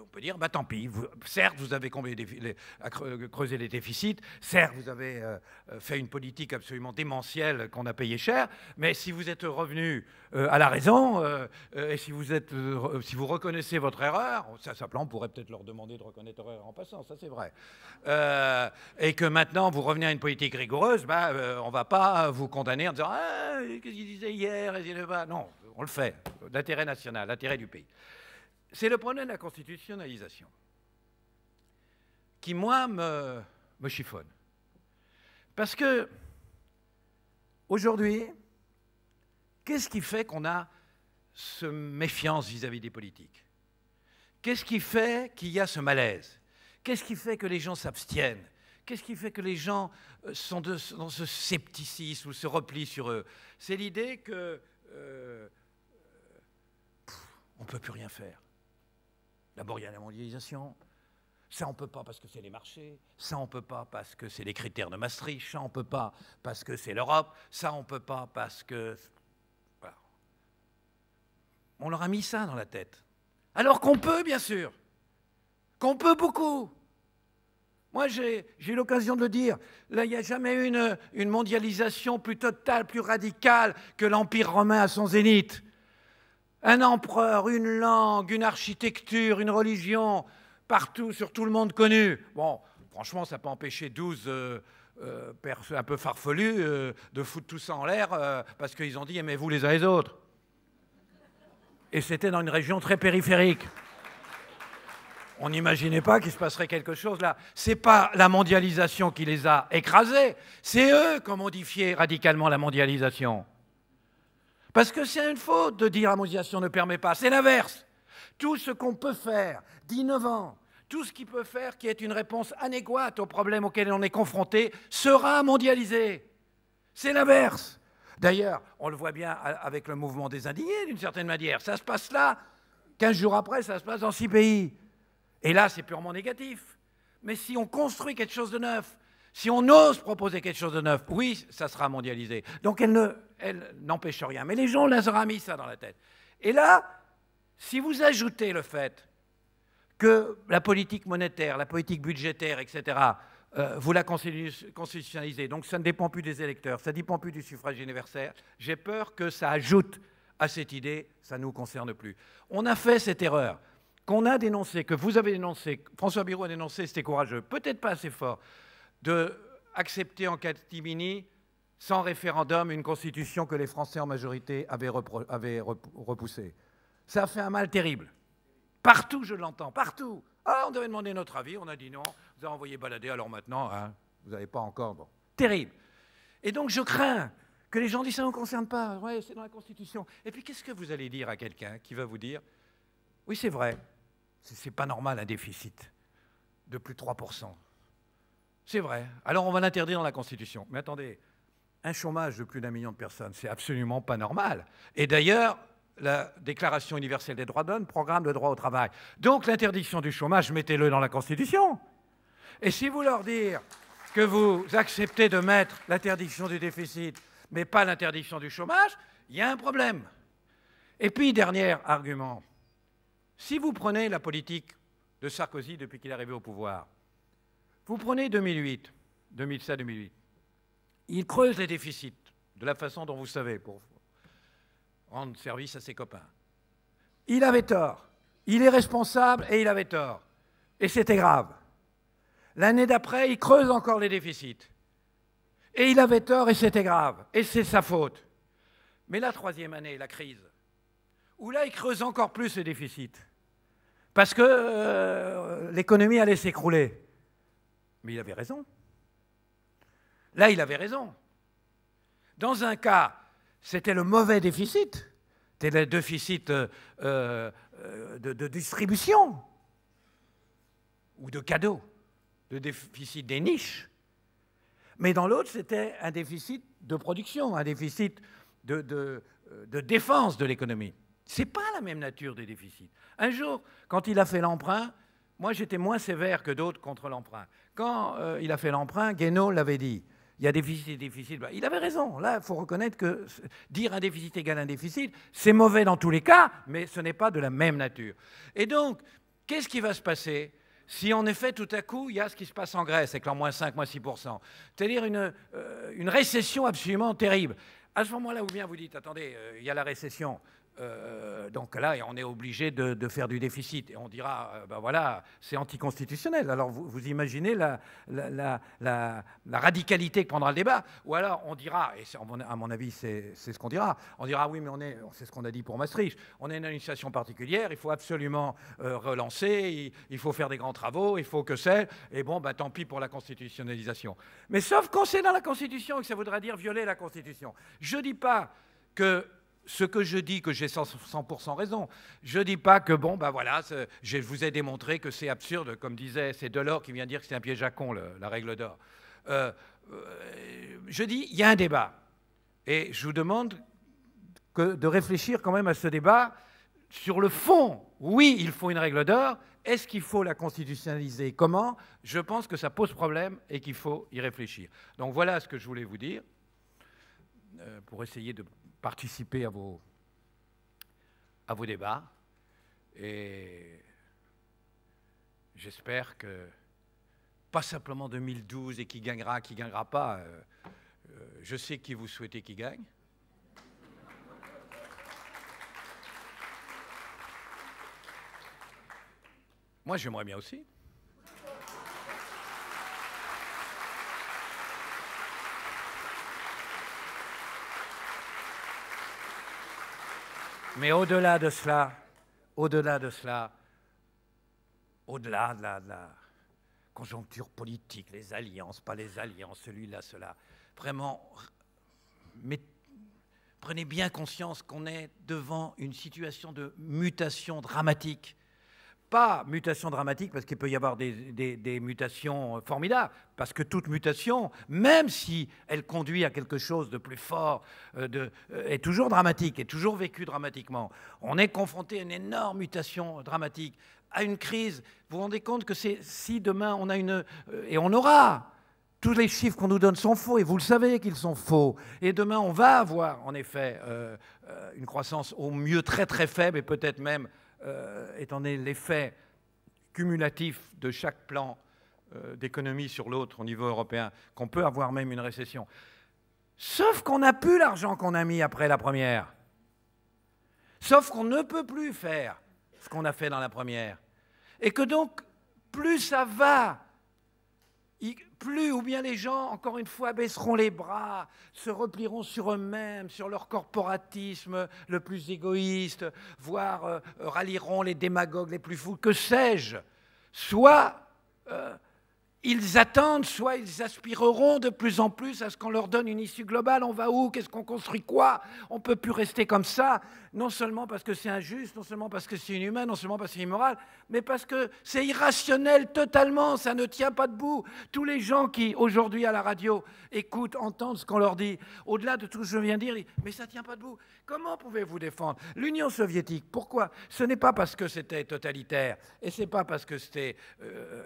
On peut dire, bah tant pis, certes vous avez creusé les déficits, certes vous avez fait une politique absolument démentielle qu'on a payé cher, mais si vous êtes revenu à la raison, et si vous reconnaissez votre erreur, ça simplement on pourrait peut-être leur demander de reconnaître leur erreur en passant, ça c'est vrai, et que maintenant vous revenez à une politique rigoureuse, on ne va pas vous condamner en disant « Ah, qu'est-ce qu'il disait hier ?» Non, on le fait, l'intérêt national, l'intérêt du pays. C'est le problème de la constitutionnalisation qui, moi, me chiffonne. Parce que, aujourd'hui, qu'est-ce qui fait qu'on a ce méfiance vis-à-vis des politiques? Qu'est-ce qui fait qu'il y a ce malaise? Qu'est-ce qui fait que les gens s'abstiennent? Qu'est-ce qui fait que les gens sont dans ce scepticisme ou ce repli sur eux? C'est l'idée que on ne peut plus rien faire. D'abord, il y a la mondialisation. Ça, on ne peut pas parce que c'est les marchés. Ça, on ne peut pas parce que c'est les critères de Maastricht. Ça, on ne peut pas parce que c'est l'Europe. Ça, on ne peut pas parce que... Voilà. On leur a mis ça dans la tête. Alors qu'on peut, bien sûr. Qu'on peut beaucoup. Moi, j'ai eu l'occasion de le dire. Là, il n'y a jamais eu une mondialisation plus totale, plus radicale que l'Empire romain à son zénith. Un empereur, une langue, une architecture, une religion, partout, sur tout le monde connu. Bon, franchement, ça n'a pas empêché 12 un peu farfelus de foutre tout ça en l'air parce qu'ils ont dit « aimez-vous les uns les autres ». Et c'était dans une région très périphérique. On n'imaginait pas qu'il se passerait quelque chose là. Ce n'est pas la mondialisation qui les a écrasés, c'est eux qui ont modifié radicalement la mondialisation. Parce que c'est une faute de dire la mondialisation ne permet pas, c'est l'inverse. Tout ce qu'on peut faire d'innovant, tout ce qui peut faire qui est une réponse adéquate aux problèmes auxquels on est confronté, sera mondialisé. C'est l'inverse. D'ailleurs, on le voit bien avec le mouvement des indignés, d'une certaine manière. Ça se passe là, 15 jours après, ça se passe dans 6 pays. Et là, c'est purement négatif. Mais si on construit quelque chose de neuf, Si on ose proposer quelque chose de neuf, oui, ça sera mondialisé. Donc elle n'empêche rien. Mais les gens leur ont mis ça dans la tête. Et là, si vous ajoutez le fait que la politique monétaire, la politique budgétaire, etc., vous la constitutionnalisez, donc ça ne dépend plus des électeurs, ça ne dépend plus du suffrage universel, j'ai peur que ça ajoute à cette idée, ça ne nous concerne plus. On a fait cette erreur qu'on a dénoncée, que vous avez dénoncée, François Bayrou a dénoncé, c'était courageux, peut-être pas assez fort, d'accepter en catimini, sans référendum, une constitution que les Français en majorité avaient repoussée. Ça a fait un mal terrible. Partout, je l'entends, partout. Ah, on devait demander notre avis, on a dit non, vous avez envoyé balader, alors maintenant, hein, vous n'avez pas encore... Bon. Terrible. Et donc, je crains que les gens disent ça ne nous concerne pas, ouais, c'est dans la Constitution. Et puis, qu'est-ce que vous allez dire à quelqu'un qui va vous dire, oui, c'est vrai, c'est pas normal un déficit de plus de 3%. C'est vrai. Alors, on va l'interdire dans la Constitution. Mais attendez, un chômage de plus d'1 million de personnes, c'est absolument pas normal. Et d'ailleurs, la Déclaration universelle des droits de l'homme programme le droit au travail. Donc l'interdiction du chômage, mettez-le dans la Constitution. Et si vous leur dites que vous acceptez de mettre l'interdiction du déficit, mais pas l'interdiction du chômage, il y a un problème. Et puis, dernier argument, si vous prenez la politique de Sarkozy depuis qu'il est arrivé au pouvoir, vous prenez 2008, 2007-2008, il creuse les déficits de la façon dont vous savez, pour rendre service à ses copains. Il avait tort. Il est responsable et il avait tort. Et c'était grave. L'année d'après, il creuse encore les déficits. Et il avait tort et c'était grave. Et c'est sa faute. Mais la troisième année, la crise, où là, il creuse encore plus les déficits. Parce que l'économie allait s'écrouler. Mais il avait raison. Là, il avait raison. Dans un cas, c'était le mauvais déficit. C'était le déficit de distribution ou de cadeaux, le déficit des niches. Mais dans l'autre, c'était un déficit de production, un déficit de défense de l'économie. Ce n'est pas la même nature des déficits. Un jour, quand il a fait l'emprunt, moi j'étais moins sévère que d'autres contre l'emprunt. Quand il a fait l'emprunt, Guénaud l'avait dit. Il y a déficit et déficit. Il avait raison. Là, il faut reconnaître que dire un déficit égale un déficit, c'est mauvais dans tous les cas, mais ce n'est pas de la même nature. Et donc, qu'est-ce qui va se passer si, en effet, tout à coup, il y a ce qui se passe en Grèce, avec leur moins 5, moins 6%, c'est-à-dire une récession absolument terrible. À ce moment-là, ou bien vous dites, attendez, il y a la récession, donc là, on est obligé de faire du déficit. Et on dira, ben voilà, c'est anticonstitutionnel. Alors vous imaginez la radicalité que prendra le débat. Ou alors on dira, et à mon avis c'est ce qu'on dira, on dira oui, mais c'est ce qu'on a dit pour Maastricht, on est dans une situation particulière, il faut absolument relancer, il faut faire des grands travaux, il faut que c'est, et bon, ben, tant pis pour la constitutionnalisation. Mais sauf quand c'est dans la Constitution et que ça voudrait dire violer la Constitution. Je ne dis pas que ce que je dis, que j'ai 100% raison. Je ne dis pas que, bon, ben voilà, je vous ai démontré que c'est absurde, comme disait, c'est Delors qui vient dire que c'est un piège à con, la règle d'or. Je dis, il y a un débat. Et je vous demande de réfléchir quand même à ce débat sur le fond. Oui, il faut une règle d'or. Est-ce qu'il faut la constitutionnaliser? Comment? Je pense que ça pose problème et qu'il faut y réfléchir. Donc voilà ce que je voulais vous dire pour essayer de participer à vos débats. Et j'espère que, pas simplement 2012 et qui gagnera pas, je sais qui vous souhaitez qui gagne. Moi, j'aimerais bien aussi. Mais au-delà de cela, au-delà de la conjoncture politique, les alliances, pas les alliances, celui-là, cela, vraiment, mais prenez bien conscience qu'on est devant une situation de mutation dramatique. Pas mutation dramatique parce qu'il peut y avoir des mutations formidables, parce que toute mutation, même si elle conduit à quelque chose de plus fort, est toujours dramatique, est toujours vécue dramatiquement. On est confronté à une énorme mutation dramatique, à une crise. Vous vous rendez compte que si demain on a et on aura tous les chiffres qu'on nous donne sont faux, et vous le savez qu'ils sont faux. Et demain, on va avoir, en effet, une croissance au mieux très très faible, et peut-être même, étant donné l'effet cumulatif de chaque plan d'économie sur l'autre au niveau européen, qu'on peut avoir même une récession. Sauf qu'on n'a plus l'argent qu'on a mis après la première. Sauf qu'on ne peut plus faire ce qu'on a fait dans la première. Et que donc, plus ça va, plus ou bien les gens, encore une fois, baisseront les bras, se replieront sur eux-mêmes, sur leur corporatisme le plus égoïste, voire rallieront les démagogues les plus fous, que sais-je. Soit ils attendent, soit ils aspireront de plus en plus à ce qu'on leur donne une issue globale. On va où? Qu'est-ce qu'on construit quoi? On ne peut plus rester comme ça, non seulement parce que c'est injuste, non seulement parce que c'est inhumain, non seulement parce que c'est immoral, mais parce que c'est irrationnel totalement, ça ne tient pas debout. Tous les gens qui, aujourd'hui à la radio, écoutent, entendent ce qu'on leur dit, au-delà de tout ce que je viens de dire, ils disent, mais ça ne tient pas debout. Comment pouvez-vous défendre l'Union soviétique? Pourquoi? Ce n'est pas parce que c'était totalitaire, et ce n'est pas parce que c'était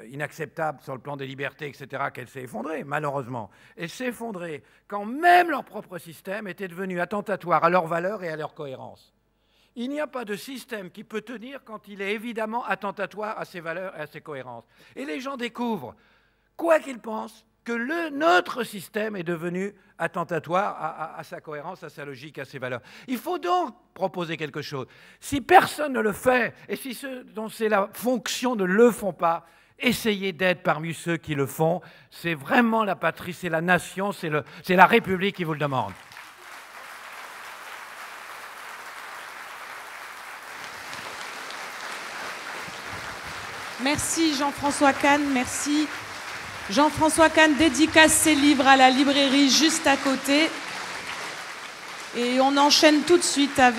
inacceptable sur le plan des libertés, etc., qu'elle s'est effondrée, malheureusement. Elle s'est effondrée quand même leur propre système était devenu attentatoire à leurs valeurs et à leur cohérence. Il n'y a pas de système qui peut tenir quand il est évidemment attentatoire à ses valeurs et à ses cohérences. Et les gens découvrent, quoi qu'ils pensent, que notre système est devenu attentatoire à sa cohérence, à sa logique, à ses valeurs. Il faut donc proposer quelque chose. Si personne ne le fait, et si ceux dont c'est la fonction ne le font pas, essayez d'être parmi ceux qui le font. C'est vraiment la patrie, c'est la nation, c'est la République qui vous le demande. Merci Jean-François Kahn, merci. Jean-François Kahn dédicace ses livres à la librairie juste à côté. Et on enchaîne tout de suite avec